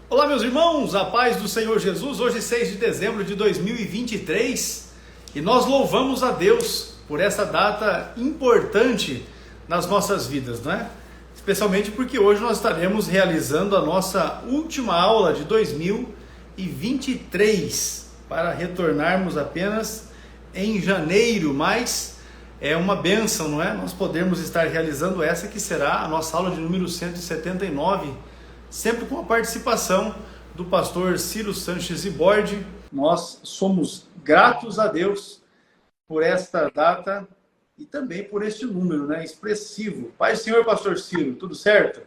Olá, meus irmãos, a paz do Senhor Jesus. Hoje, 6 de dezembro de 2023, e nós louvamos a Deus por essa data importante nas nossas vidas, não é? Especialmente porque hoje nós estaremos realizando a nossa última aula de 2023, para retornarmos apenas em janeiro, mas é uma bênção, não é? Nós podemos estar realizando essa que será a nossa aula de número 179, sempre com a participação do pastor Ciro Sanches Ibordi. Nós somos gratos a Deus por esta data e também por este número, né, expressivo. Paz do Senhor, pastor Ciro, tudo certo?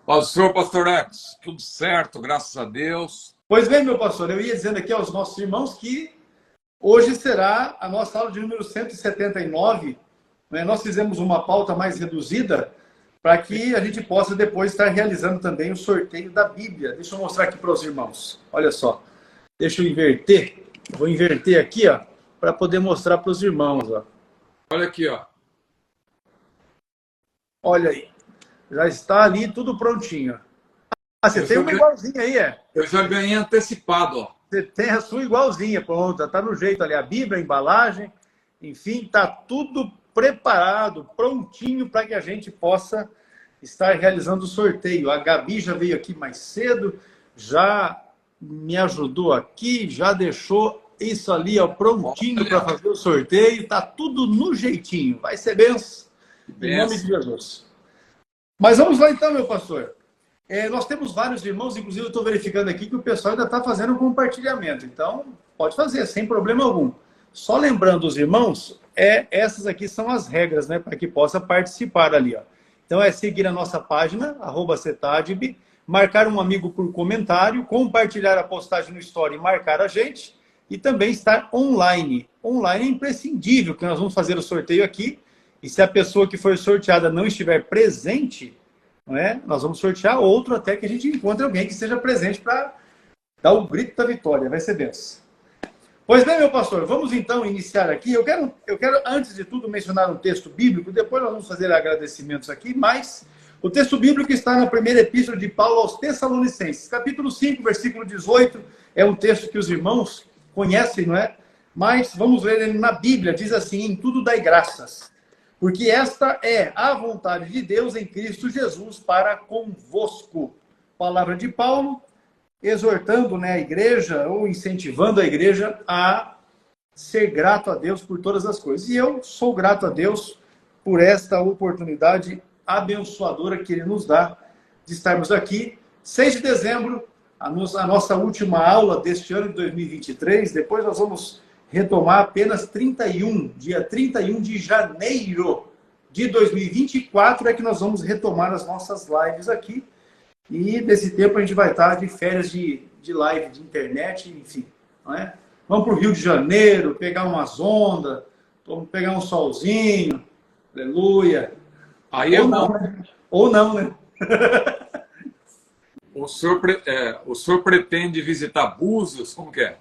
Paz do Senhor, pastor X, tudo certo, graças a Deus. Pois bem, meu pastor, eu ia dizendo aqui aos nossos irmãos que hoje será a nossa aula de número 179, né? Nós fizemos uma pauta mais reduzida, para que a gente possa depois estar realizando também o sorteio da Bíblia. Deixa eu mostrar aqui para os irmãos. Olha só. Deixa eu inverter. Vou inverter aqui, ó, para poder mostrar para os irmãos, ó. Olha aqui, ó. Olha aí. Já está ali tudo prontinho. Ah, você tem uma igualzinha aí, é? Eu já ganhei antecipado, ó. Você tem a sua igualzinha, pronta. Está no jeito ali. A Bíblia, a embalagem, enfim, está tudo preparado, prontinho para que a gente possa estar realizando o sorteio. A Gabi já veio aqui mais cedo, já me ajudou aqui, já deixou isso ali, ó, prontinho para fazer o sorteio. Está tudo no jeitinho. Vai ser benção, em nome de Jesus. Mas vamos lá então, meu pastor. Nós temos vários irmãos, inclusive eu estou verificando aqui que o pessoal ainda está fazendo um compartilhamento. Então, pode fazer, sem problema algum. Só lembrando os irmãos, essas aqui são as regras, né, para que possa participar ali, ó. Então é seguir a nossa página, @cetadib, marcar um amigo por comentário, compartilhar a postagem no Story e marcar a gente, e também estar online. Online é imprescindível, que nós vamos fazer o sorteio aqui, e se a pessoa que foi sorteada não estiver presente, não é, nós vamos sortear outro até que a gente encontre alguém que esteja presente para dar o grito da vitória. Vai ser benção. Pois bem, meu pastor, vamos então iniciar aqui. Eu quero, antes de tudo, mencionar um texto bíblico, depois nós vamos fazer agradecimentos aqui, mas o texto bíblico está na primeira epístola de Paulo aos Tessalonicenses, capítulo 5, versículo 18, é um texto que os irmãos conhecem, não é? Mas vamos ler ele na Bíblia, diz assim: em tudo dai graças, porque esta é a vontade de Deus em Cristo Jesus para convosco. Palavra de Paulo, exortando, né, a igreja, ou incentivando a igreja a ser grato a Deus por todas as coisas. E eu sou grato a Deus por esta oportunidade abençoadora que Ele nos dá de estarmos aqui. 6 de dezembro, a nossa última aula deste ano de 2023. Depois nós vamos retomar apenas dia 31 de janeiro de 2024, é que nós vamos retomar as nossas lives aqui. E nesse tempo a gente vai estar de férias de live, de internet, enfim. Não é? Vamos para o Rio de Janeiro, pegar umas ondas, vamos pegar um solzinho, aleluia. Aí é bom. Né? Ou não, né? O senhor pretende visitar Búzios? Como que é?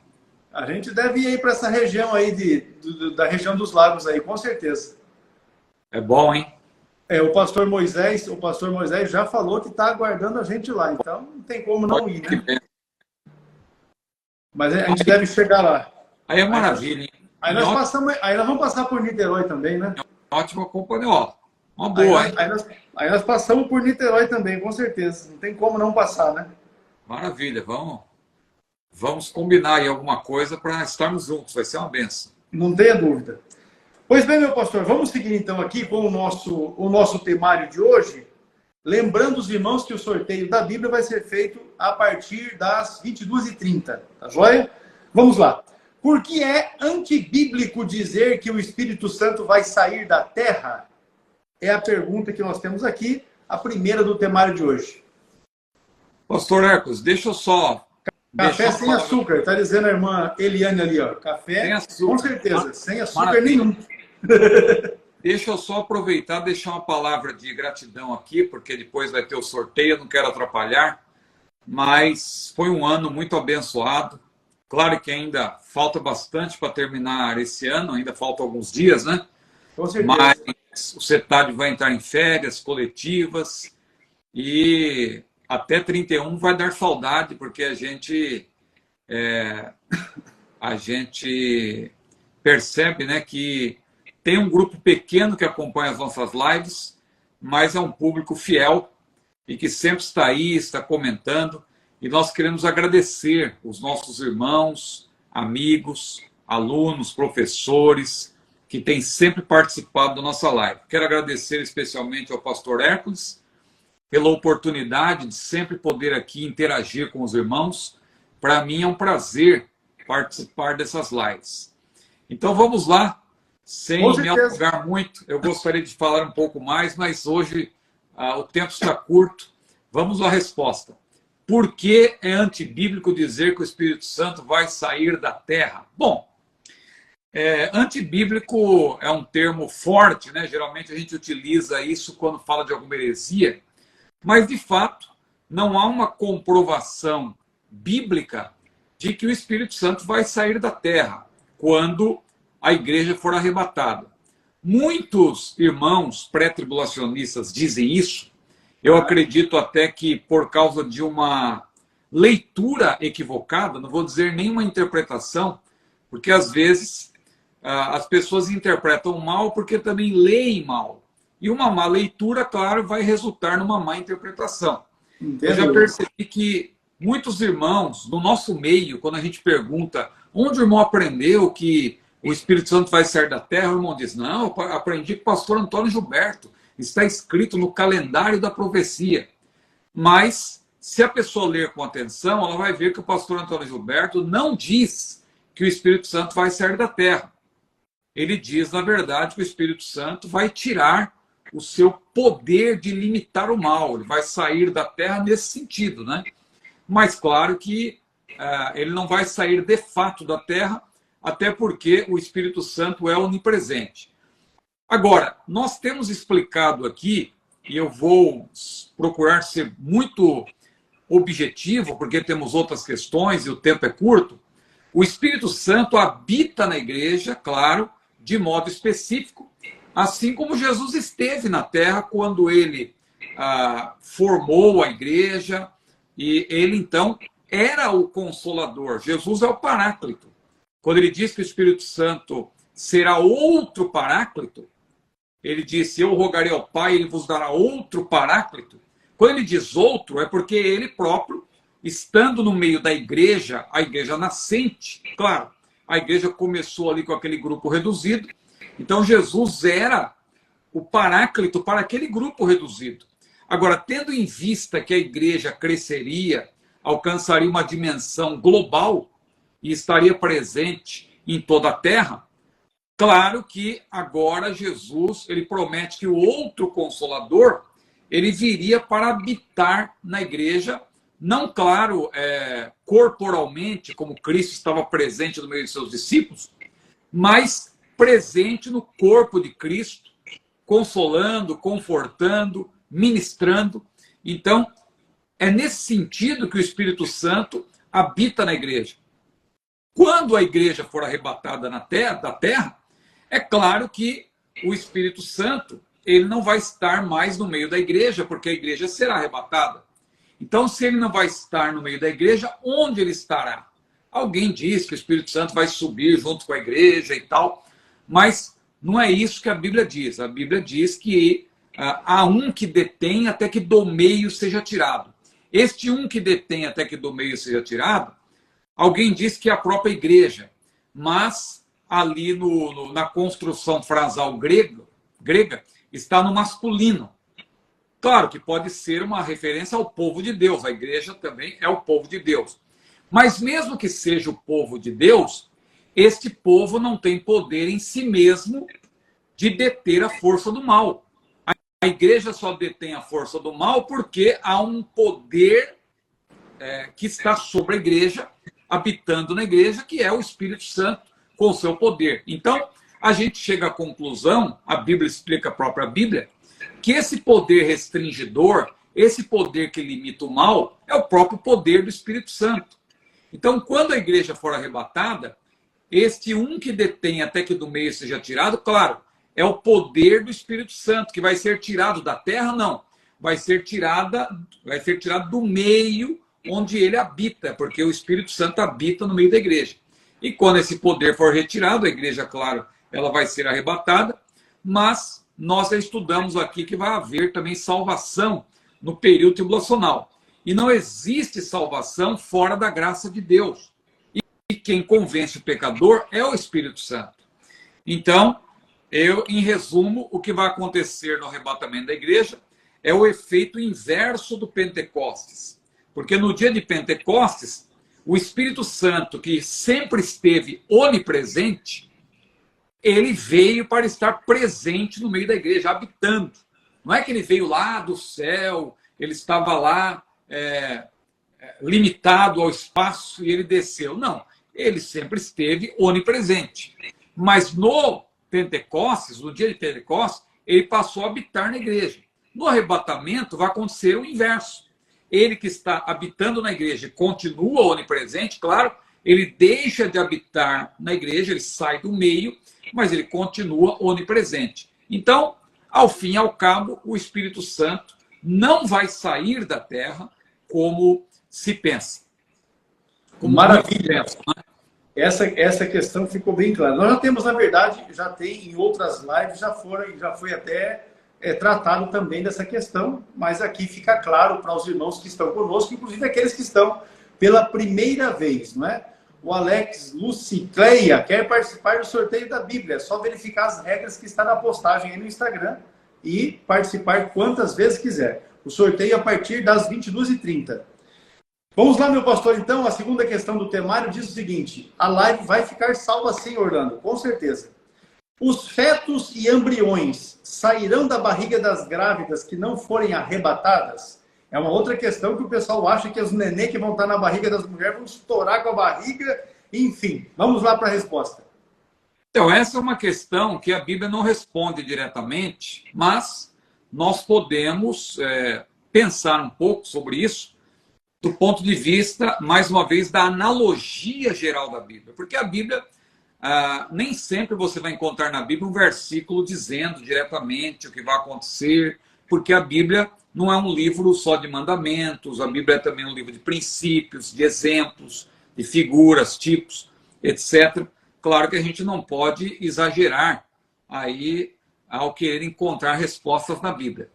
A gente deve ir para essa região aí, da região dos lagos aí, com certeza. É bom, hein? O pastor Moisés já falou que está aguardando a gente lá, então não tem como não ir, né? Mas a gente deve chegar lá. Aí é maravilha, hein? Aí nós vamos passar por Niterói também, né? Ótima companhia, ó. Uma boa, hein? Aí nós passamos por Niterói também, com certeza. Não tem como não passar, né? Maravilha, vamos combinar aí alguma coisa para estarmos juntos, vai ser uma benção. Não tenha dúvida. Pois bem, meu pastor, vamos seguir então aqui com o nosso temário de hoje, lembrando os irmãos que o sorteio da Bíblia vai ser feito a partir das 22h30, tá joia? Vamos lá. Por que é antibíblico dizer que o Espírito Santo vai sair da terra? É a pergunta que nós temos aqui, a primeira do temário de hoje. Pastor Hercules, deixa eu só... Café sem açúcar, está dizendo a irmã Eliane ali, ó. Café, sem açúcar. Com certeza, sem açúcar nenhum. Deixa eu só aproveitar e deixar uma palavra de gratidão aqui, porque depois vai ter o sorteio, eu não quero atrapalhar, mas foi um ano muito abençoado. Claro que ainda falta bastante para terminar esse ano, ainda faltam alguns dias, né? Com certeza. Mas o CETAD vai entrar em férias coletivas e até 31 vai dar saudade, porque a gente percebe, né, que tem um grupo pequeno que acompanha as nossas lives, mas é um público fiel e que sempre está aí, está comentando. E nós queremos agradecer os nossos irmãos, amigos, alunos, professores, que têm sempre participado da nossa live. Quero agradecer especialmente ao pastor Hércules pela oportunidade de sempre poder aqui interagir com os irmãos. Para mim é um prazer participar dessas lives. Então vamos lá, sem me alongar muito. Eu gostaria de falar um pouco mais, mas hoje o tempo está curto. Vamos à resposta. Por que é antibíblico dizer que o Espírito Santo vai sair da terra? Bom, antibíblico é um termo forte, né? Geralmente a gente utiliza isso quando fala de alguma heresia, mas de fato não há uma comprovação bíblica de que o Espírito Santo vai sair da terra quando a igreja for arrebatada. Muitos irmãos pré-tribulacionistas dizem isso. Eu acredito até que por causa de uma leitura equivocada, não vou dizer nenhuma interpretação, porque às vezes as pessoas interpretam mal porque também leem mal. E uma má leitura, claro, vai resultar numa má interpretação. Eu já percebi que muitos irmãos, no nosso meio, quando a gente pergunta onde o irmão aprendeu que o Espírito Santo vai sair da terra, o irmão diz, não, eu aprendi com o pastor Antônio Gilberto. Está escrito no calendário da profecia. Mas, se a pessoa ler com atenção, ela vai ver que o pastor Antônio Gilberto não diz que o Espírito Santo vai sair da terra. Ele diz, na verdade, que o Espírito Santo vai tirar o seu poder de limitar o mal. Ele vai sair da terra nesse sentido, né? Mas, claro que ele não vai sair de fato da terra, até porque o Espírito Santo é onipresente. Agora, nós temos explicado aqui, e eu vou procurar ser muito objetivo, porque temos outras questões e o tempo é curto. O Espírito Santo habita na igreja, claro, de modo específico, assim como Jesus esteve na terra quando ele formou a igreja, e ele, então, era o Consolador. Jesus é o Paráclito. Quando ele diz que o Espírito Santo será outro Paráclito, ele disse, eu rogarei ao Pai, ele vos dará outro Paráclito. Quando ele diz outro, é porque ele próprio, estando no meio da igreja, a igreja nascente, claro, a igreja começou ali com aquele grupo reduzido, então Jesus era o Paráclito para aquele grupo reduzido. Agora, tendo em vista que a igreja cresceria, alcançaria uma dimensão global e estaria presente em toda a terra, claro que agora Jesus, ele promete que o outro Consolador, ele viria para habitar na igreja, não, claro, corporalmente, como Cristo estava presente no meio de seus discípulos, mas presente no corpo de Cristo, consolando, confortando, ministrando. Então, é nesse sentido que o Espírito Santo habita na igreja. Quando a igreja for arrebatada da terra, é claro que o Espírito Santo ele não vai estar mais no meio da igreja, porque a igreja será arrebatada. Então, se ele não vai estar no meio da igreja, onde ele estará? Alguém diz que o Espírito Santo vai subir junto com a igreja e tal, mas não é isso que a Bíblia diz. A Bíblia diz que há um que detém até que do meio seja tirado. Este um que detém até que do meio seja tirado, alguém diz que é a própria igreja, mas ali na construção frasal grega está no masculino. Claro que pode ser uma referência ao povo de Deus, a igreja também é o povo de Deus. Mas mesmo que seja o povo de Deus, este povo não tem poder em si mesmo de deter a força do mal. A igreja só detém a força do mal porque há um poder que está sobre a igreja, habitando na igreja, que é o Espírito Santo com o seu poder. Então, a gente chega à conclusão, a Bíblia explica a própria Bíblia, que esse poder restringidor, esse poder que limita o mal, é o próprio poder do Espírito Santo. Então, quando a igreja for arrebatada, este um que detém até que do meio seja tirado, claro, é o poder do Espírito Santo, que vai ser tirado da terra, não. vai ser tirada do meio onde ele habita, porque o Espírito Santo habita no meio da igreja. E quando esse poder for retirado, a igreja, claro, ela vai ser arrebatada, mas nós já estudamos aqui que vai haver também salvação no período tribulacional. E não existe salvação fora da graça de Deus. E quem convence o pecador é o Espírito Santo. Então, em resumo, o que vai acontecer no arrebatamento da igreja é o efeito inverso do Pentecostes. Porque no dia de Pentecostes, o Espírito Santo, que sempre esteve onipresente, ele veio para estar presente no meio da igreja, habitando. Não é que ele veio lá do céu, ele estava lá limitado ao espaço e ele desceu. Não, ele sempre esteve onipresente. Mas no Pentecostes, no dia de Pentecostes, ele passou a habitar na igreja. No arrebatamento vai acontecer o inverso. Ele que está habitando na igreja continua onipresente, claro, ele deixa de habitar na igreja, ele sai do meio, mas ele continua onipresente. Então, ao fim e ao cabo, o Espírito Santo não vai sair da terra como se pensa. Como maravilha! Pensa, né? Essa questão ficou bem clara. Nós já temos, na verdade, já tem em outras lives, já foi até tratado também dessa questão, mas aqui fica claro para os irmãos que estão conosco, inclusive aqueles que estão pela primeira vez, não é? O Alex Lucicleia quer participar do sorteio da Bíblia. É só verificar as regras que está na postagem aí no Instagram e participar quantas vezes quiser. O sorteio a partir das 22h30. Vamos lá, meu pastor, então. A segunda questão do temário diz o seguinte: a live vai ficar salva sim, Orlando, com certeza. Os fetos e embriões sairão da barriga das grávidas que não forem arrebatadas? É uma outra questão que o pessoal acha que os nenê que vão estar na barriga das mulheres vão estourar com a barriga. Enfim, vamos lá para a resposta. Então, essa é uma questão que a Bíblia não responde diretamente, mas nós podemos pensar um pouco sobre isso do ponto de vista, mais uma vez, da analogia geral da Bíblia. Porque a Bíblia, nem sempre você vai encontrar na Bíblia um versículo dizendo diretamente o que vai acontecer, porque a Bíblia não é um livro só de mandamentos, a Bíblia é também um livro de princípios, de exemplos, de figuras, tipos, etc. Claro que a gente não pode exagerar aí ao querer encontrar respostas na Bíblia.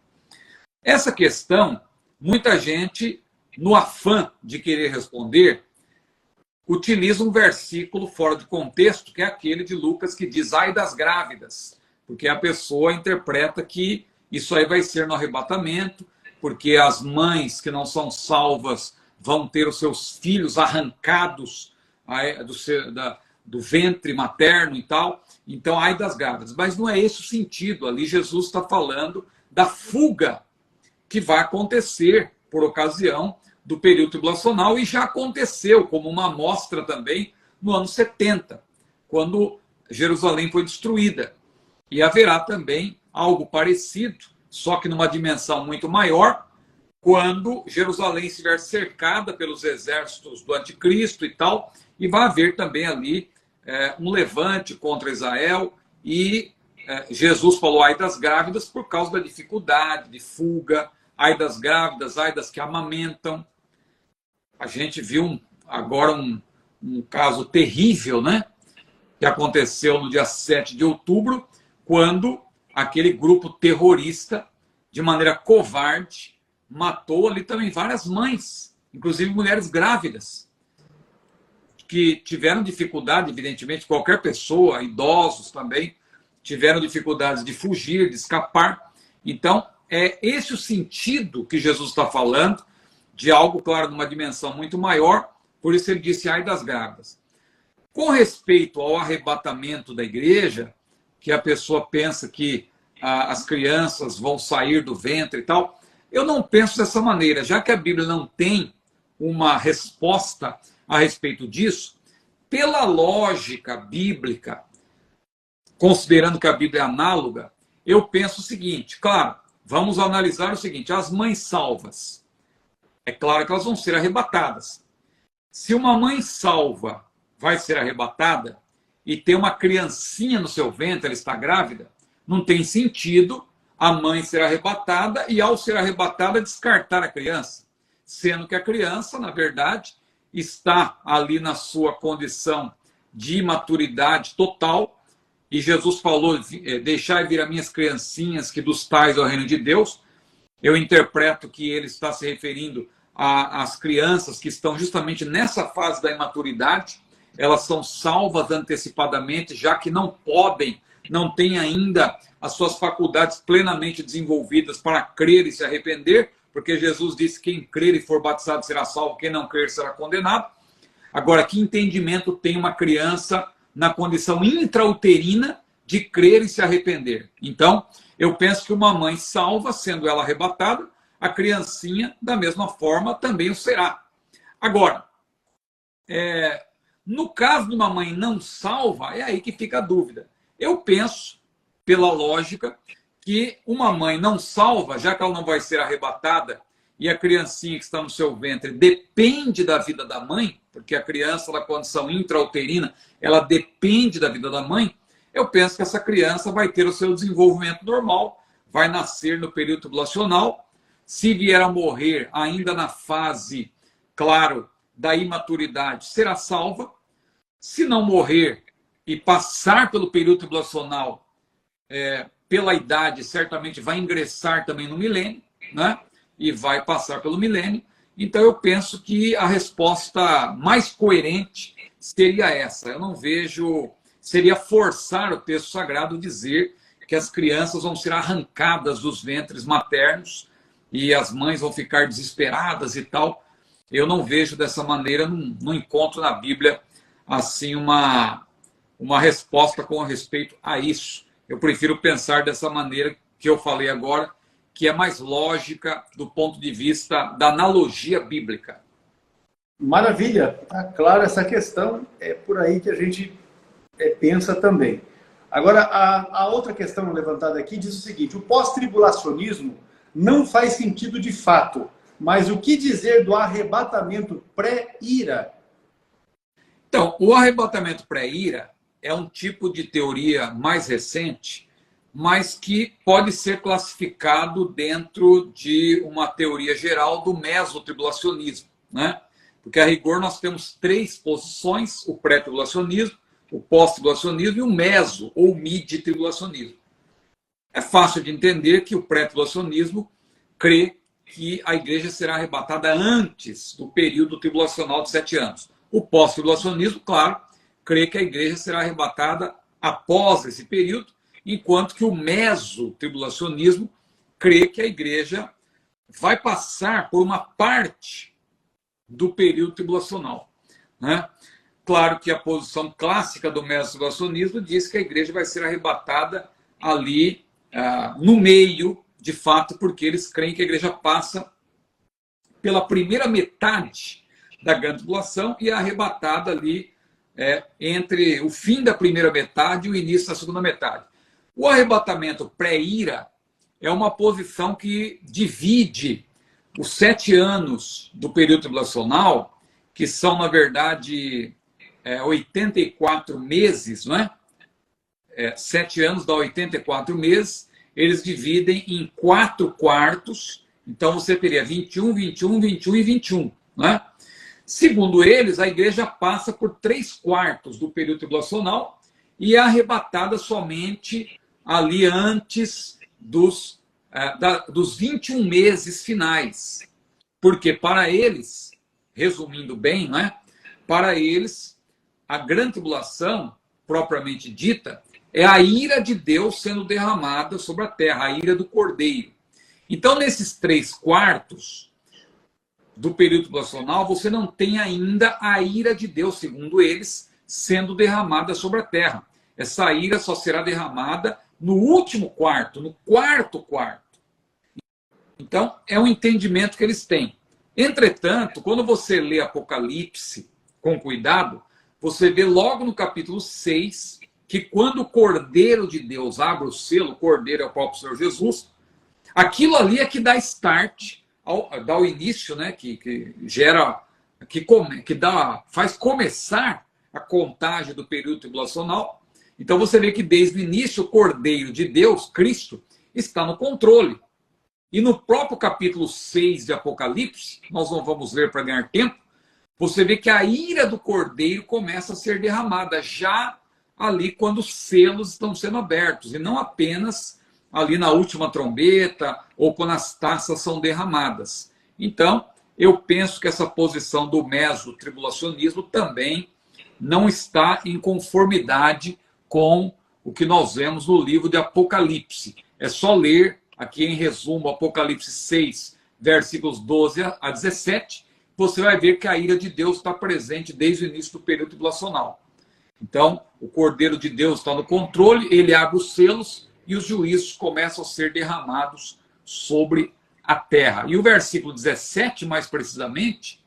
Essa questão, muita gente, no afã de querer responder, utiliza um versículo fora de contexto, que é aquele de Lucas que diz: ai das grávidas, porque a pessoa interpreta que isso aí vai ser no arrebatamento, porque as mães que não são salvas vão ter os seus filhos arrancados do ventre materno e tal. Então, ai das grávidas. Mas não é esse o sentido. Ali Jesus está falando da fuga que vai acontecer por ocasião do período tribulacional, e já aconteceu como uma amostra também no ano 70, quando Jerusalém foi destruída. E haverá também algo parecido, só que numa dimensão muito maior, quando Jerusalém estiver cercada pelos exércitos do anticristo e tal, e vai haver também ali um levante contra Israel, e Jesus falou ai das grávidas por causa da dificuldade de fuga, ai das grávidas, ai das que amamentam. A gente viu agora um caso terrível, né? Que aconteceu no dia 7 de outubro, quando aquele grupo terrorista, de maneira covarde, matou ali também várias mães, inclusive mulheres grávidas, que tiveram dificuldade, evidentemente, qualquer pessoa, idosos também, tiveram dificuldades de fugir, de escapar. Então, é esse o sentido que Jesus está falando, de algo, claro, numa dimensão muito maior, por isso ele disse ai das grávidas. Com respeito ao arrebatamento da igreja, que a pessoa pensa que as crianças vão sair do ventre e tal, eu não penso dessa maneira, já que a Bíblia não tem uma resposta a respeito disso, pela lógica bíblica, considerando que a Bíblia é análoga, eu penso o seguinte, claro, vamos analisar o seguinte, as mães salvas, é claro que elas vão ser arrebatadas. Se uma mãe salva vai ser arrebatada e tem uma criancinha no seu ventre, ela está grávida, não tem sentido a mãe ser arrebatada e, ao ser arrebatada, descartar a criança, sendo que a criança, na verdade, está ali na sua condição de imaturidade total, e Jesus falou, deixai vir as minhas criancinhas, que dos tais é o reino de Deus. Eu interpreto que ele está se referindo às crianças que estão justamente nessa fase da imaturidade. Elas são salvas antecipadamente, já que não têm ainda as suas faculdades plenamente desenvolvidas para crer e se arrepender, porque Jesus disse que quem crer e for batizado será salvo, quem não crer será condenado. Agora, que entendimento tem uma criança na condição intrauterina de crer e se arrepender? Então, eu penso que uma mãe salva, sendo ela arrebatada, a criancinha, da mesma forma, também o será. Agora, no caso de uma mãe não salva, é aí que fica a dúvida. Eu penso, pela lógica, que uma mãe não salva, já que ela não vai ser arrebatada, e a criancinha que está no seu ventre depende da vida da mãe, porque a criança, na condição intrauterina, ela depende da vida da mãe, eu penso que essa criança vai ter o seu desenvolvimento normal, vai nascer no período tribulacional, se vier a morrer ainda na fase, claro, da imaturidade, será salva. Se não morrer e passar pelo período tribulacional, pela idade, certamente vai ingressar também no milênio, né? E vai passar pelo milênio. Então eu penso que a resposta mais coerente seria essa. Eu não vejo, seria forçar o texto sagrado dizer que as crianças vão ser arrancadas dos ventres maternos e as mães vão ficar desesperadas e tal. Eu não vejo dessa maneira, não encontro na Bíblia assim uma resposta com respeito a isso. Eu prefiro pensar dessa maneira que eu falei agora, que é mais lógica do ponto de vista da analogia bíblica. Maravilha, tá claro essa questão, é por aí que a gente pensa também. Agora, a outra questão levantada aqui diz o seguinte: o pós-tribulacionismo não faz sentido de fato, mas o que dizer do arrebatamento pré-ira? Então, o arrebatamento pré-ira é um tipo de teoria mais recente, mas que pode ser classificado dentro de uma teoria geral do mesotribulacionismo, né? Porque, a rigor, nós temos três posições: o pré-tribulacionismo, o pós-tribulacionismo e o meso, ou mid-tribulacionismo. É fácil de entender que o pré-tribulacionismo crê que a igreja será arrebatada antes do período tribulacional de 7 anos. O pós-tribulacionismo, claro, crê que a igreja será arrebatada após esse período, enquanto que o mesotribulacionismo crê que a igreja vai passar por uma parte do período tribulacional, né? Claro que a posição clássica do mesotribulacionismo diz que a igreja vai ser arrebatada ali no meio, de fato, porque eles creem que a igreja passa pela primeira metade da grande tribulação e é arrebatada ali entre o fim da primeira metade e o início da segunda metade. O arrebatamento pré-ira é uma posição que divide os 7 anos do período tribulacional, que são, na verdade, 84 meses, não é? 7 anos dá 84 meses, eles dividem em 4 quartos, então você teria 21, 21, 21 e 21, não é? Segundo eles, a igreja passa por 3 quartos do período tribulacional e é arrebatada somente ali antes dos 21 meses finais. Porque para eles, resumindo bem, não é? Para eles, a grande tribulação, propriamente dita, é a ira de Deus sendo derramada sobre a terra, a ira do Cordeiro. Então, nesses 3 quartos do período tribulacional, você não tem ainda a ira de Deus, segundo eles, sendo derramada sobre a terra. Essa ira só será derramada no último quarto, no 4º quarto. Então, é um entendimento que eles têm. Entretanto, quando você lê Apocalipse com cuidado, você vê logo no capítulo 6 que quando o Cordeiro de Deus abre o selo, o Cordeiro é o próprio Senhor Jesus, aquilo ali é que dá start, dá o início, né, que gera, faz começar a contagem do período tribulacional. Então você vê que desde o início o Cordeiro de Deus, Cristo, está no controle. E no próprio capítulo 6 de Apocalipse, nós não vamos ler para ganhar tempo, você vê que a ira do Cordeiro começa a ser derramada, já ali quando os selos estão sendo abertos, e não apenas ali na última trombeta, ou quando as taças são derramadas. Então, eu penso que essa posição do meso-tribulacionismo também não está em conformidade com o que nós vemos no livro de Apocalipse. É só ler, aqui em resumo, Apocalipse 6, versículos 12 a 17, você vai ver que a ira de Deus está presente desde o início do período tribulacional. Então, o Cordeiro de Deus está no controle, ele abre os selos e os juízos começam a ser derramados sobre a terra. E o versículo 17, mais precisamente,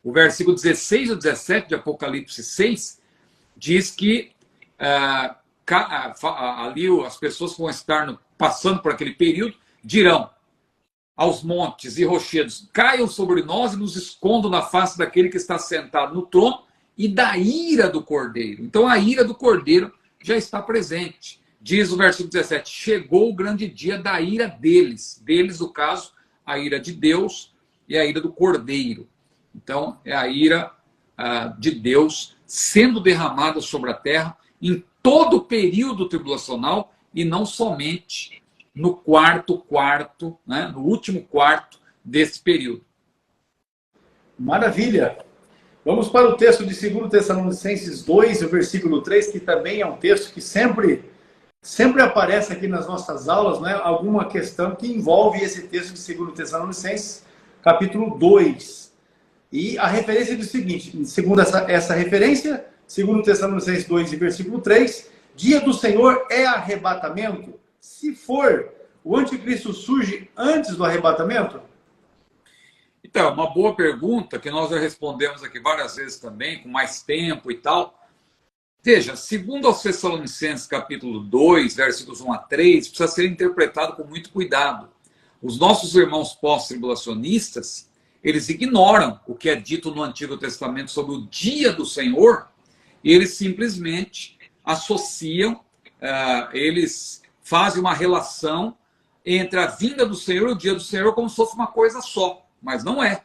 o versículo 16 e 17 de Apocalipse 6, diz que ali as pessoas que vão estar passando por aquele período dirão aos montes e rochedos: caiam sobre nós e nos escondam na face daquele que está sentado no trono e da ira do Cordeiro. Então a ira do Cordeiro já está presente. Diz o versículo 17: chegou o grande dia da ira deles. Deles, no caso, a ira de Deus e a ira do Cordeiro. Então é a ira de Deus sendo derramada sobre a terra em todo o período tribulacional e não somente no quarto, né, no último quarto desse período. Maravilha! Vamos para o texto de 2 Tessalonicenses 2, o versículo 3, que também é um texto que sempre aparece aqui nas nossas aulas, né? Alguma questão que envolve esse texto de 2 Tessalonicenses, capítulo 2. E a referência diz o seguinte, segundo essa referência, 2 Tessalonicenses 2, versículo 3, dia do Senhor é arrebatamento? Se for, o anticristo surge antes do arrebatamento? Então, uma boa pergunta, que nós já respondemos aqui várias vezes também, com mais tempo e tal. Veja, segundo aos Tessalonicenses, capítulo 2, versículos 1 a 3, precisa ser interpretado com muito cuidado. Os nossos irmãos pós-tribulacionistas, eles ignoram o que é dito no Antigo Testamento sobre o dia do Senhor, e eles simplesmente associam, eles fazem uma relação entre a vinda do Senhor e o dia do Senhor como se fosse uma coisa só, mas não é.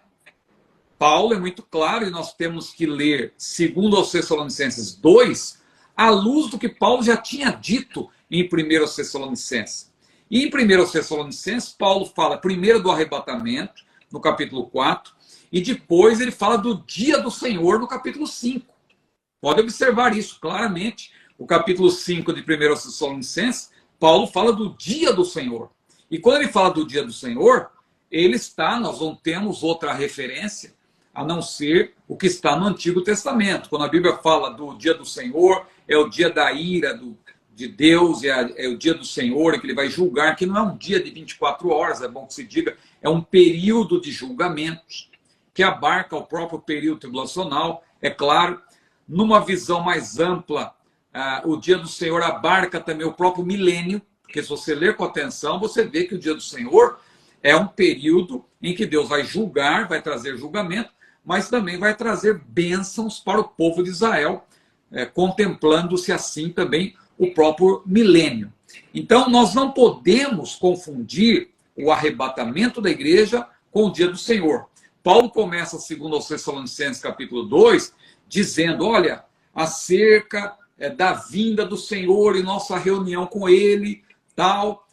Paulo é muito claro, e nós temos que ler, segundo aos Tessalonicenses 2, à luz do que Paulo já tinha dito em 1 Tessalonicenses. E em 1 Tessalonicenses, Paulo fala primeiro do arrebatamento, no capítulo 4, e depois ele fala do dia do Senhor, no capítulo 5. Pode observar isso claramente. O capítulo 5 de 1 Tessalonicenses, Paulo fala do dia do Senhor. E quando ele fala do dia do Senhor, nós não temos outra referência a não ser o que está no Antigo Testamento. Quando a Bíblia fala do dia do Senhor, é o dia da ira de Deus, é o dia do Senhor, que ele vai julgar, que não é um dia de 24 horas, é bom que se diga, é um período de julgamentos, que abarca o próprio período tribulacional. É claro, numa visão mais ampla, o dia do Senhor abarca também o próprio milênio, porque se você ler com atenção, você vê que o dia do Senhor é um período em que Deus vai julgar, vai trazer julgamento, mas também vai trazer bênçãos para o povo de Israel, contemplando-se assim também o próprio milênio. Então, nós não podemos confundir o arrebatamento da igreja com o dia do Senhor. Paulo começa, segundo aos Tessalonicenses, capítulo 2, dizendo, olha, acerca da vinda do Senhor e nossa reunião com ele, tal,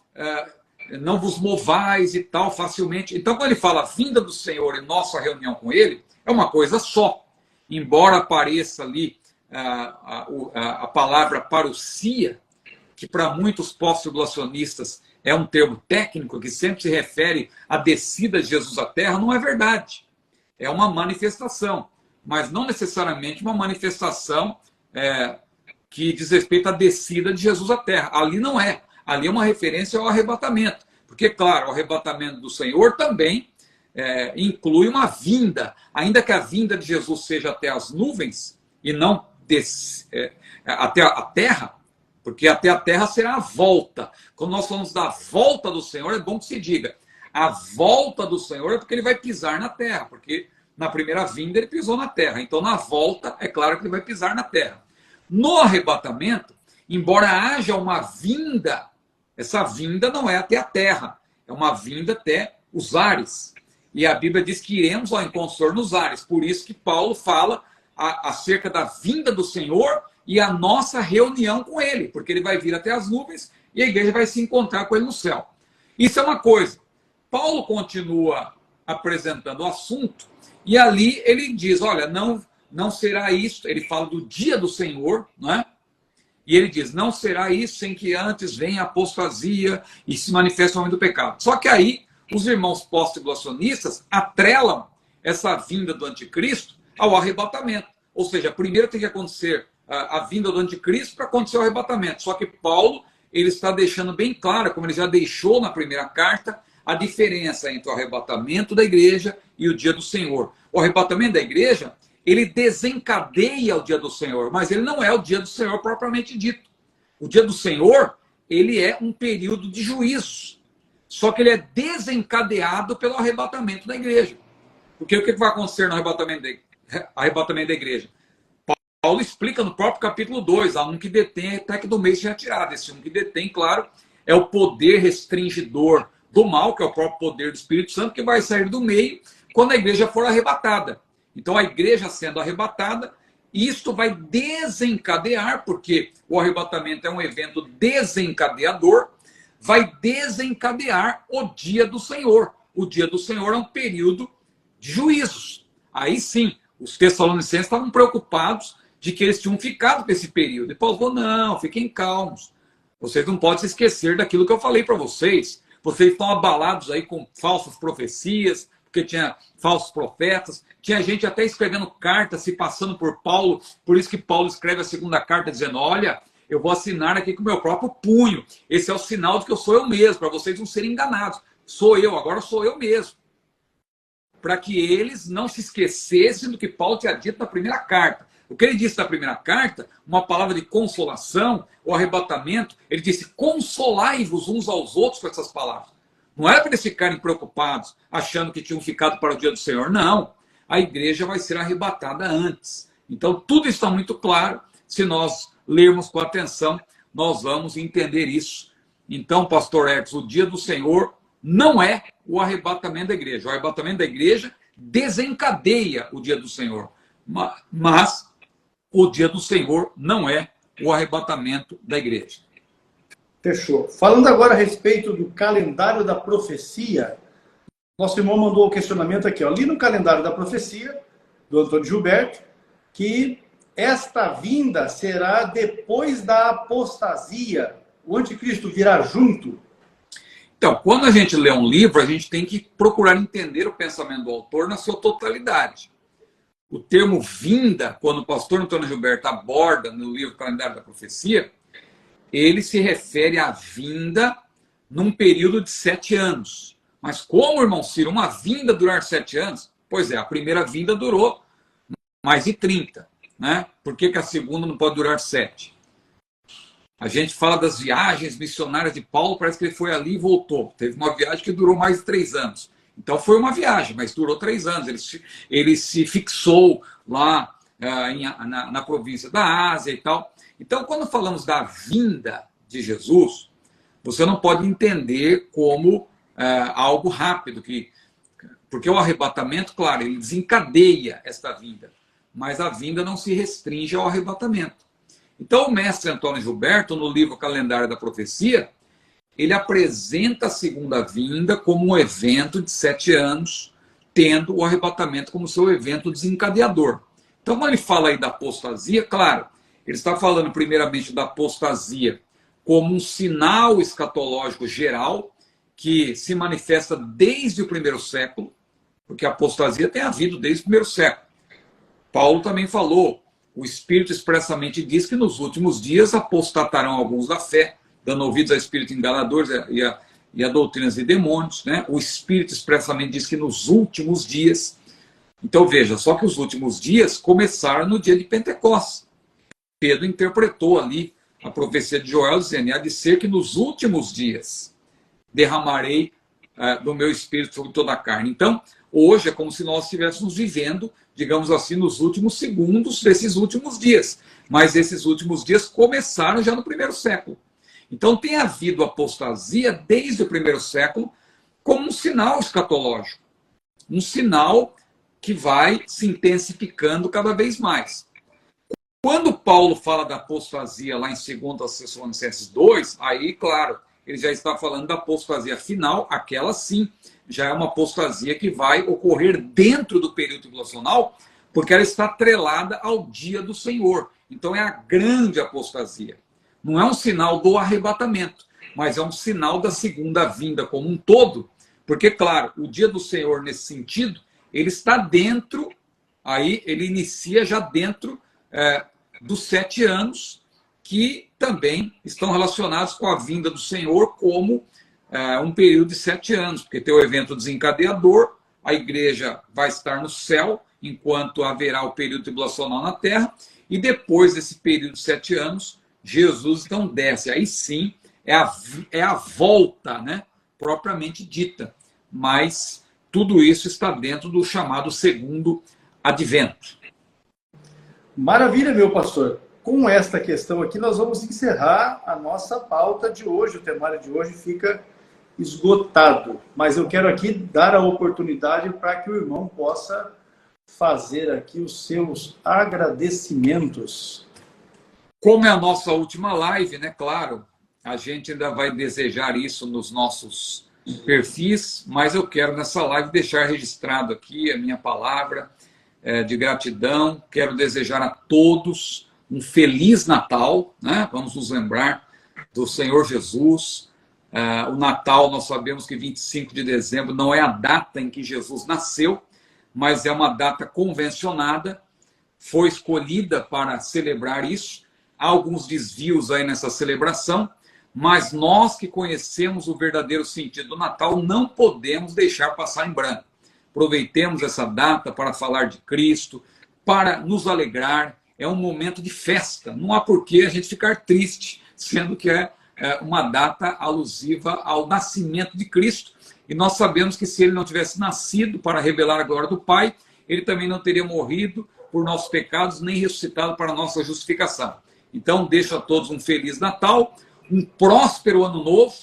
não vos movais e tal facilmente. Então, quando ele fala vinda do Senhor e nossa reunião com ele, é uma coisa só. Embora apareça ali a palavra parousia, que para muitos pós-tribulacionistas é um termo técnico que sempre se refere à descida de Jesus à terra, não é verdade. É uma manifestação, mas não necessariamente uma manifestação que diz respeito à descida de Jesus à terra. Ali não é. Ali é uma referência ao arrebatamento. Porque, claro, o arrebatamento do Senhor também inclui uma vinda. Ainda que a vinda de Jesus seja até as nuvens e não até a terra, porque até a terra será a volta. Quando nós falamos da volta do Senhor, é bom que se diga, a volta do Senhor é porque ele vai pisar na terra, porque na primeira vinda ele pisou na terra. Então, na volta, é claro que ele vai pisar na terra. No arrebatamento, embora haja uma vinda Essa vinda não é até a terra, é uma vinda até os ares. E a Bíblia diz que iremos ao encontro do Senhor nos ares. Por isso que Paulo fala acerca da vinda do Senhor e a nossa reunião com ele, porque ele vai vir até as nuvens e a igreja vai se encontrar com ele no céu. Isso é uma coisa. Paulo continua apresentando o assunto e ali ele diz, olha, não será isso, ele fala do dia do Senhor, não é? E ele diz, não será isso sem que antes venha a apostasia e se manifeste o homem do pecado. Só que aí os irmãos pós-tribulacionistas atrelam essa vinda do anticristo ao arrebatamento. Ou seja, primeiro tem que acontecer a vinda do anticristo para acontecer o arrebatamento. Só que Paulo ele está deixando bem claro, como ele já deixou na primeira carta, a diferença entre o arrebatamento da igreja e o dia do Senhor. O arrebatamento da igreja, ele desencadeia o dia do Senhor, mas ele não é o dia do Senhor propriamente dito. O dia do Senhor, ele é um período de juízo. Só que ele é desencadeado pelo arrebatamento da igreja. Porque o que vai acontecer no arrebatamento da igreja? Paulo explica no próprio capítulo 2, há um que detém até que do mês seja tirado. Esse um que detém, claro, é o poder restringidor do mal, que é o próprio poder do Espírito Santo, que vai sair do meio quando a igreja for arrebatada. Então, a igreja sendo arrebatada, isto vai desencadear, porque o arrebatamento é um evento desencadeador, vai desencadear o dia do Senhor. O dia do Senhor é um período de juízos. Aí sim, os tessalonicenses estavam preocupados de que eles tinham ficado com esse período. E Paulo falou, não, fiquem calmos. Vocês não podem se esquecer daquilo que eu falei para vocês. Vocês estão abalados aí com falsas profecias, porque tinha falsos profetas, tinha gente até escrevendo cartas, se passando por Paulo, por isso que Paulo escreve a segunda carta dizendo, olha, eu vou assinar aqui com o meu próprio punho, esse é o sinal de que eu sou eu mesmo, para vocês não serem enganados, sou eu, agora sou eu mesmo, para que eles não se esquecessem do que Paulo tinha dito na primeira carta. O que ele disse na primeira carta, uma palavra de consolação, o arrebatamento, ele disse, consolai-vos uns aos outros com essas palavras. Não era para eles ficarem preocupados, achando que tinham ficado para o dia do Senhor. Não. A igreja vai ser arrebatada antes. Então, tudo está muito claro. Se nós lermos com atenção, nós vamos entender isso. Então, pastor Edson, o dia do Senhor não é o arrebatamento da igreja. O arrebatamento da igreja desencadeia o dia do Senhor. Mas o dia do Senhor não é o arrebatamento da igreja. Fechou. Falando agora a respeito do calendário da profecia, nosso irmão mandou o questionamento aqui, ó, ali no calendário da profecia, do Antônio Gilberto, que esta vinda será depois da apostasia. O anticristo virá junto. Então, quando a gente lê um livro, a gente tem que procurar entender o pensamento do autor na sua totalidade. O termo vinda, quando o pastor Antônio Gilberto aborda no livro Calendário da Profecia, ele se refere à vinda num período de 7 anos. Mas como, irmão Ciro, uma vinda durar 7 anos? Pois é, a primeira vinda durou mais de 30. Né? Por que a segunda não pode durar 7? A gente fala das viagens missionárias de Paulo, parece que ele foi ali e voltou. Teve uma viagem que durou mais de 3 anos. Então foi uma viagem, mas durou 3 anos. Ele se fixou lá na província da Ásia e tal. Então, quando falamos da vinda de Jesus, você não pode entender como algo rápido, porque o arrebatamento, claro, ele desencadeia esta vinda, mas a vinda não se restringe ao arrebatamento. Então, o mestre Antônio Gilberto, no livro Calendário da Profecia, ele apresenta a segunda vinda como um evento de 7 anos, tendo o arrebatamento como seu evento desencadeador. Então, quando ele fala aí da apostasia, claro, ele está falando primeiramente da apostasia como um sinal escatológico geral que se manifesta desde o primeiro século, porque a apostasia tem havido desde o primeiro século. Paulo também falou, o Espírito expressamente diz que nos últimos dias apostatarão alguns da fé, dando ouvidos a espíritos enganadores e a doutrinas de demônios. Né? O Espírito expressamente diz que nos últimos dias. Então veja, só que os últimos dias começaram no dia de Pentecostes. Pedro interpretou ali a profecia de Joel, dizendo, há de ser que nos últimos dias derramarei do meu Espírito sobre toda a carne. Então, hoje é como se nós estivéssemos vivendo, digamos assim, nos últimos segundos desses últimos dias. Mas esses últimos dias começaram já no primeiro século. Então tem havido apostasia desde o primeiro século como um sinal escatológico, um sinal que vai se intensificando cada vez mais. Quando Paulo fala da apostasia lá em 2 Tessalonicenses 2, aí, claro, ele já está falando da apostasia final, aquela sim, já é uma apostasia que vai ocorrer dentro do período tribulacional, porque ela está atrelada ao dia do Senhor. Então é a grande apostasia. Não é um sinal do arrebatamento, mas é um sinal da segunda vinda como um todo, porque, claro, o dia do Senhor, nesse sentido, ele está dentro, aí ele inicia já dentro dos 7 anos, que também estão relacionados com a vinda do Senhor como um período de 7 anos, porque tem o evento desencadeador, a igreja vai estar no céu, enquanto haverá o período tribulacional na terra, e depois desse período de 7 anos, Jesus então desce. Aí sim é a volta, né, propriamente dita, mas tudo isso está dentro do chamado segundo advento. Maravilha, meu pastor. Com esta questão aqui, nós vamos encerrar a nossa pauta de hoje. O temário de hoje fica esgotado. Mas eu quero aqui dar a oportunidade para que o irmão possa fazer aqui os seus agradecimentos. Como é a nossa última live, né? Claro, a gente ainda vai desejar isso nos nossos perfis, mas eu quero nessa live deixar registrado aqui a minha palavra de gratidão. Quero desejar a todos um Feliz Natal, né? Vamos nos lembrar do Senhor Jesus. O Natal, nós sabemos que 25 de dezembro não é a data em que Jesus nasceu, mas é uma data convencionada, foi escolhida para celebrar isso. Há alguns desvios aí nessa celebração, mas nós que conhecemos o verdadeiro sentido do Natal não podemos deixar passar em branco. Aproveitemos essa data para falar de Cristo, para nos alegrar. É um momento de festa, não há por que a gente ficar triste, sendo que é uma data alusiva ao nascimento de Cristo. E nós sabemos que se ele não tivesse nascido para revelar a glória do Pai, ele também não teria morrido por nossos pecados, nem ressuscitado para a nossa justificação. Então, deixo a todos um Feliz Natal, um próspero Ano Novo,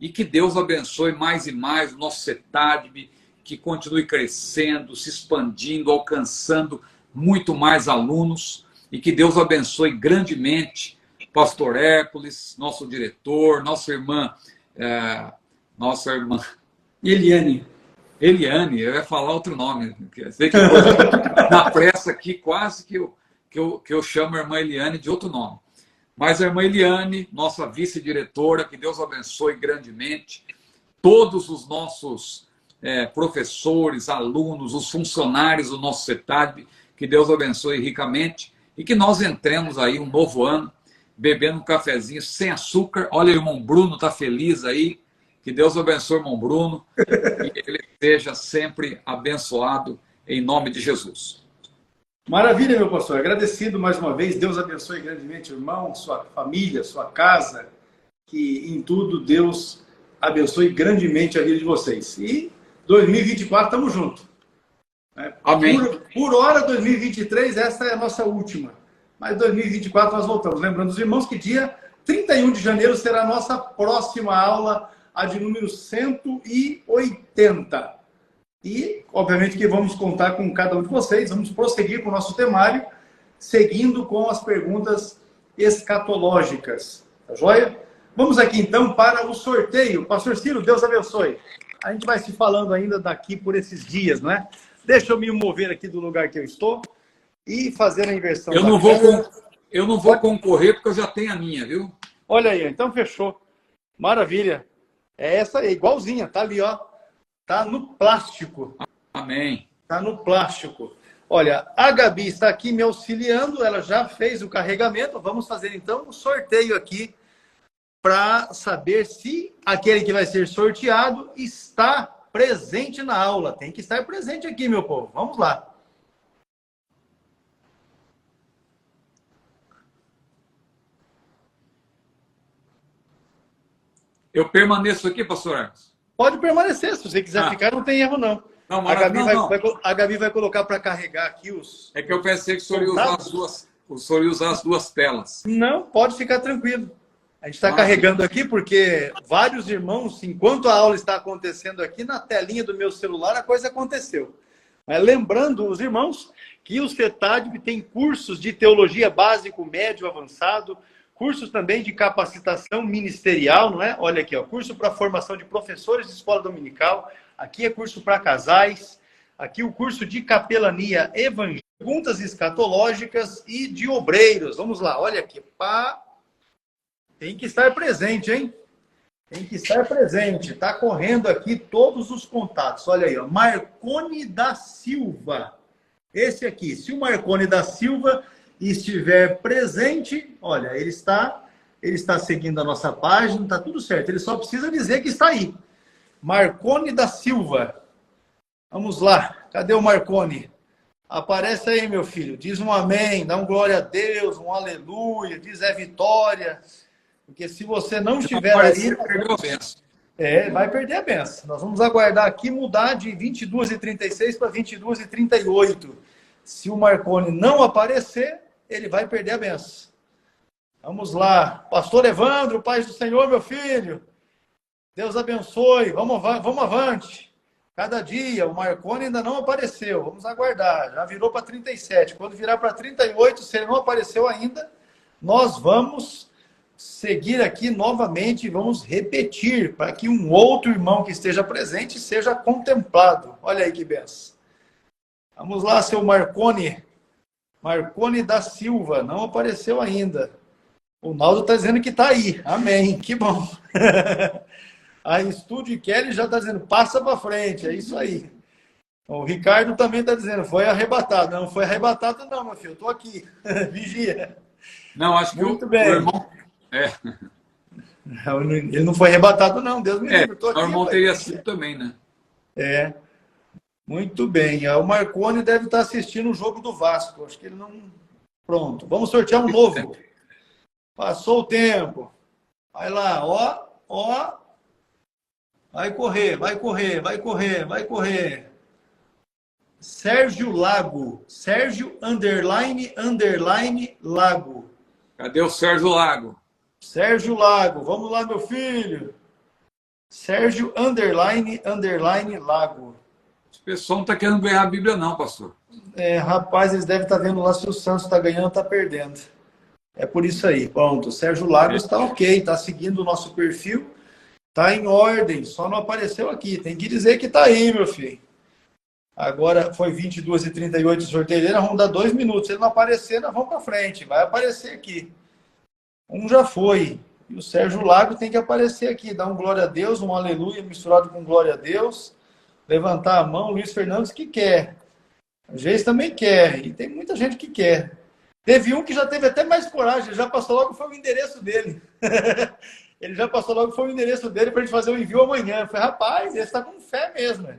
e que Deus abençoe mais e mais o nosso CETADB, que continue crescendo, se expandindo, alcançando muito mais alunos, e que Deus abençoe grandemente Pastor Hércules, nosso diretor, nossa irmã Eliane, eu ia falar outro nome, sei que na pressa aqui quase que eu chamo a irmã Eliane de outro nome. Mas a irmã Eliane, nossa vice-diretora, que Deus abençoe grandemente, todos os nossos professores, alunos, os funcionários do nosso CETADB, que Deus abençoe ricamente, e que nós entremos aí um novo ano, bebendo um cafezinho sem açúcar. Olha, o irmão Bruno está feliz aí, que Deus abençoe o irmão Bruno, e ele seja sempre abençoado em nome de Jesus. Maravilha, meu pastor. Agradecido mais uma vez. Deus abençoe grandemente o irmão, sua família, sua casa. Que em tudo Deus abençoe grandemente a vida de vocês. E 2024 estamos juntos. Amém. Por hora, 2023, essa é a nossa última. Mas 2024 nós voltamos. Lembrando os irmãos que dia 31 de janeiro será a nossa próxima aula, a de número 180. E, obviamente, que vamos contar com cada um de vocês. Vamos prosseguir com o nosso temário, seguindo com as perguntas escatológicas. Tá joia? Vamos aqui, então, para o sorteio. Pastor Ciro, Deus abençoe. A gente vai se falando ainda daqui por esses dias, não é? Deixa eu me mover aqui do lugar que eu estou e fazer a inversão. Eu não vou concorrer porque eu já tenho a minha, viu? Olha aí, então fechou. Maravilha. É essa aí, igualzinha. Tá ali, ó. Tá no plástico. Amém. Tá no plástico. Olha, a Gabi está aqui me auxiliando. Ela já fez o carregamento. Vamos fazer, então, um sorteio aqui para saber se aquele que vai ser sorteado está presente na aula. Tem que estar presente aqui, meu povo. Vamos lá. Eu permaneço aqui, pastor Hermes? Pode permanecer. Se você quiser ficar, não tem erro, não. Não, a Gabi vai colocar para carregar aqui os... É que eu pensei que o senhor ia usar as duas telas. Não, pode ficar tranquilo. A gente está carregando aqui porque vários irmãos, enquanto a aula está acontecendo aqui, na telinha do meu celular, a coisa aconteceu. Mas lembrando os irmãos que o CETADB tem cursos de teologia básico, médio, avançado, cursos também de capacitação ministerial, não é? Olha aqui, ó, curso para formação de professores de escola dominical, aqui é curso para casais, aqui o curso de capelania evangélica, perguntas escatológicas e de obreiros. Vamos lá, olha aqui, tem que estar presente, hein? Tem que estar presente. Está correndo aqui todos os contatos. Olha aí, ó. Marcone da Silva. Esse aqui. Se o Marcone da Silva estiver presente, olha, ele está seguindo a nossa página, está tudo certo. Ele só precisa dizer que está aí. Marcone da Silva. Vamos lá. Cadê o Marcone? Aparece aí, meu filho. Diz um amém, dá um glória a Deus, um aleluia, diz vitória. Porque se você não estiver aí... Perdeu a benção. Vai perder a benção. Nós vamos aguardar aqui mudar de 22h36 para 22h38. Se o Marcone não aparecer, ele vai perder a benção. Vamos lá. Pastor Evandro, paz do Senhor, meu filho. Deus abençoe. Vamos avante. Cada dia, o Marcone ainda não apareceu. Vamos aguardar. Já virou para 37. Quando virar para 38, se ele não apareceu ainda, nós vamos seguir aqui novamente e vamos repetir para que um outro irmão que esteja presente seja contemplado. Olha aí que benção. Vamos lá, seu Marcone. Marcone da Silva. Não apareceu ainda. O Naldo está dizendo que está aí. Amém. Que bom. A Estúdio Kelly já está dizendo, passa para frente. É isso aí. O Ricardo também está dizendo, foi arrebatado. Não foi arrebatado não, meu filho. Estou aqui. Vigia. Não, acho que muito bem. O irmão... Ele não foi arrebatado, não. Deus me livre. O irmão teria sido também, né? Muito bem. O Marcone deve estar assistindo o jogo do Vasco. Acho que ele não... Pronto. Vamos sortear um novo. Passou o tempo. Vai lá. Ó. Vai correr. Sérgio Lago. Sérgio _ Lago. Cadê o Sérgio Lago? Sérgio Lago, vamos lá, meu filho. Sérgio _ Lago. Esse pessoal não está querendo ganhar a Bíblia, não, pastor. Rapaz, eles devem estar vendo lá se o Santos está ganhando ou está perdendo. É por isso aí. Pronto, o Sérgio Lago está ok, está seguindo o nosso perfil, está em ordem, só não apareceu aqui. Tem que dizer que está aí, meu filho. Agora foi 22h38 o sorteio dele, nós vamos dar 2 minutos. Se ele não aparecer, nós vamos para frente. Vai aparecer aqui. Um já foi. E o Sérgio Lago tem que aparecer aqui. Dar um glória a Deus, um aleluia misturado com glória a Deus. Levantar a mão. Luiz Fernandes que quer. O Geis também quer. E tem muita gente que quer. Teve um que já teve até mais coragem. Ele já passou logo, foi o endereço dele. Ele já passou logo, foi o endereço dele para a gente fazer o envio amanhã. Eu falei, rapaz, esse está com fé mesmo.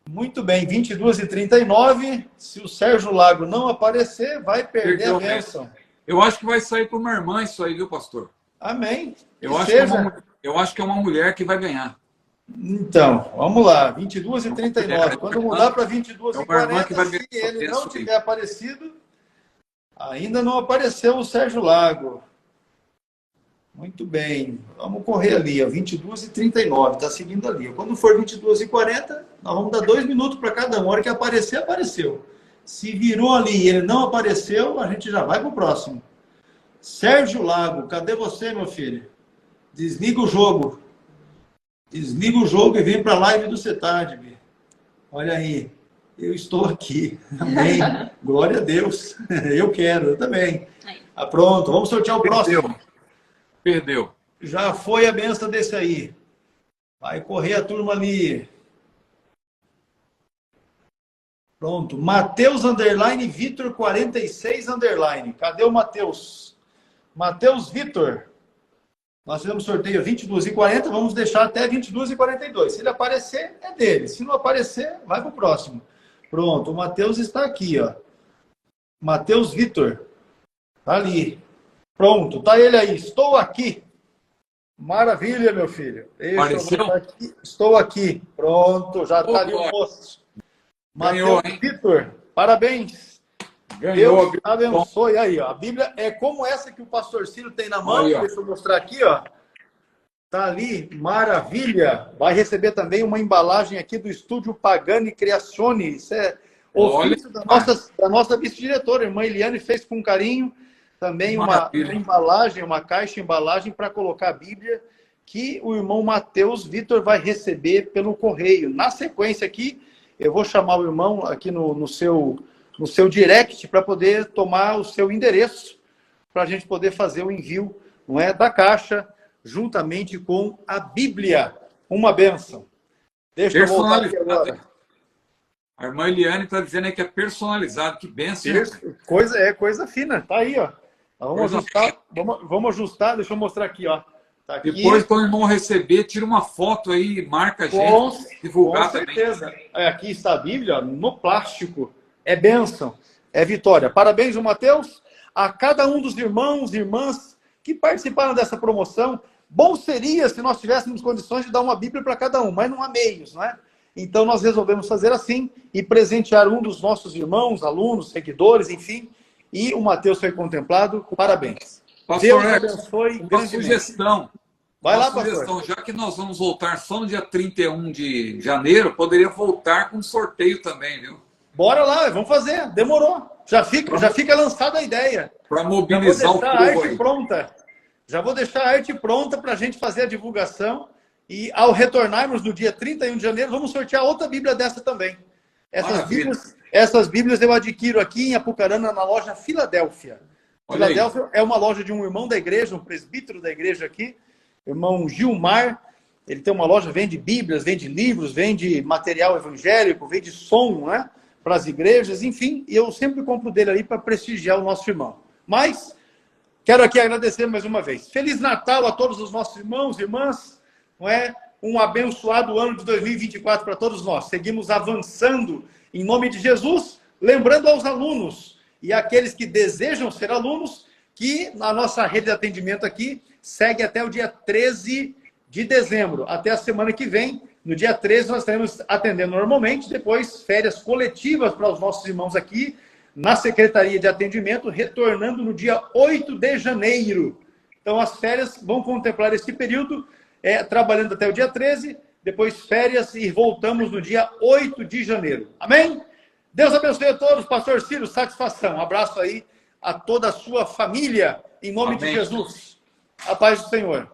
Muito bem, 22h39. Se o Sérgio Lago não aparecer, vai perder a bênção. Eu acho que vai sair para uma irmã isso aí, viu, pastor? Amém. Eu acho que é uma mulher que vai ganhar. Então, vamos lá, 22h39. Quando mudar para 22h40, se ele não tiver aparecido, ainda não apareceu o Sérgio Lago. Muito bem, vamos correr ali, ó, 22h39, está seguindo ali. Quando for 22h40, nós vamos dar 2 minutos para cada um. A hora que aparecer, apareceu. Se virou ali e ele não apareceu, a gente já vai para o próximo. Sérgio Lago, cadê você, meu filho? Desliga o jogo. Desliga o jogo e vem para a live do CETADB. Olha aí, eu estou aqui. Amém. Glória a Deus. Eu quero, eu também. Pronto, vamos sortear o próximo. Perdeu. Já foi a benção desse aí. Vai correr a turma ali. Pronto. Mateus _ Vitor 46 _. Cadê o Mateus? Mateus Vitor. Nós fizemos sorteio 22h40. Vamos deixar até 22h42. Se ele aparecer, é dele. Se não aparecer, vai para o próximo. Pronto. O Mateus está aqui, ó. Mateus Vitor. Está ali. Pronto, tá ele aí. Estou aqui. Maravilha, meu filho. Apareceu? Aqui. Estou aqui. Pronto, já está ali o post. Mateus Vitor, parabéns. Ganhou. Deus abençoe. Aí, ó. A Bíblia é como essa que o pastor Ciro tem na mão. Aí, ó. Deixa eu mostrar aqui, ó. Tá ali, maravilha. Vai receber também uma embalagem aqui do Estúdio Pagani Creazione. Isso é ofício da nossa vice-diretora, a irmã Eliane, fez com carinho. Também uma embalagem, uma caixa embalagem para colocar a Bíblia, que o irmão Mateus Vitor vai receber pelo correio. Na sequência aqui, eu vou chamar o irmão aqui no seu direct para poder tomar o seu endereço, para a gente poder fazer o envio, não é, da caixa, juntamente com a Bíblia. Uma bênção. Deixa eu voltar aqui agora. A irmã Eliane está dizendo que é personalizado. Que bênção. Coisa fina. Tá aí, ó. Vamos ajustar. Deixa eu mostrar aqui, ó. Tá aqui. Depois, quando o irmão receber, tira uma foto aí, marca a gente. Divulgar com certeza. Também. Aqui está a Bíblia, no plástico. É bênção. É vitória. Parabéns, Mateus, a cada um dos irmãos e irmãs que participaram dessa promoção. Bom seria se nós tivéssemos condições de dar uma Bíblia para cada um, mas não há meios, não é? Então, nós resolvemos fazer assim e presentear um dos nossos irmãos, alunos, seguidores, enfim. E o Mateus foi contemplado. Parabéns. Pastor, Deus abençoe. Uma sugestão. Vai lá, pastor. Já que nós vamos voltar só no dia 31 de janeiro, poderia voltar com sorteio também, viu? Bora lá, vamos fazer. Demorou. Já fica lançada a ideia. Para mobilizar o povo a arte pronta. Já vou deixar a arte pronta para a gente fazer a divulgação. E ao retornarmos no dia 31 de janeiro, vamos sortear outra Bíblia dessa também. Essas Bíblias eu adquiro aqui em Apucarana, na loja Filadélfia. Filadélfia é uma loja de um irmão da igreja, um presbítero da igreja aqui, irmão Gilmar. Ele tem uma loja, vende Bíblias, vende livros, vende material evangélico, vende som, né, para as igrejas, enfim. E eu sempre compro dele ali para prestigiar o nosso irmão. Mas quero aqui agradecer mais uma vez. Feliz Natal a todos os nossos irmãos e irmãs. Não é? Um abençoado ano de 2024 para todos nós. Seguimos avançando em nome de Jesus, lembrando aos alunos e àqueles que desejam ser alunos, que a nossa rede de atendimento aqui segue até o dia 13 de dezembro, até a semana que vem. No dia 13 nós estaremos atendendo normalmente, depois férias coletivas para os nossos irmãos aqui, na Secretaria de Atendimento, retornando no dia 8 de janeiro. Então as férias vão contemplar esse período, trabalhando até o dia 13, depois férias e voltamos no dia 8 de janeiro. Amém? Deus abençoe a todos. Pastor Ciro, satisfação. Um abraço aí a toda a sua família, em nome de Jesus. A paz do Senhor.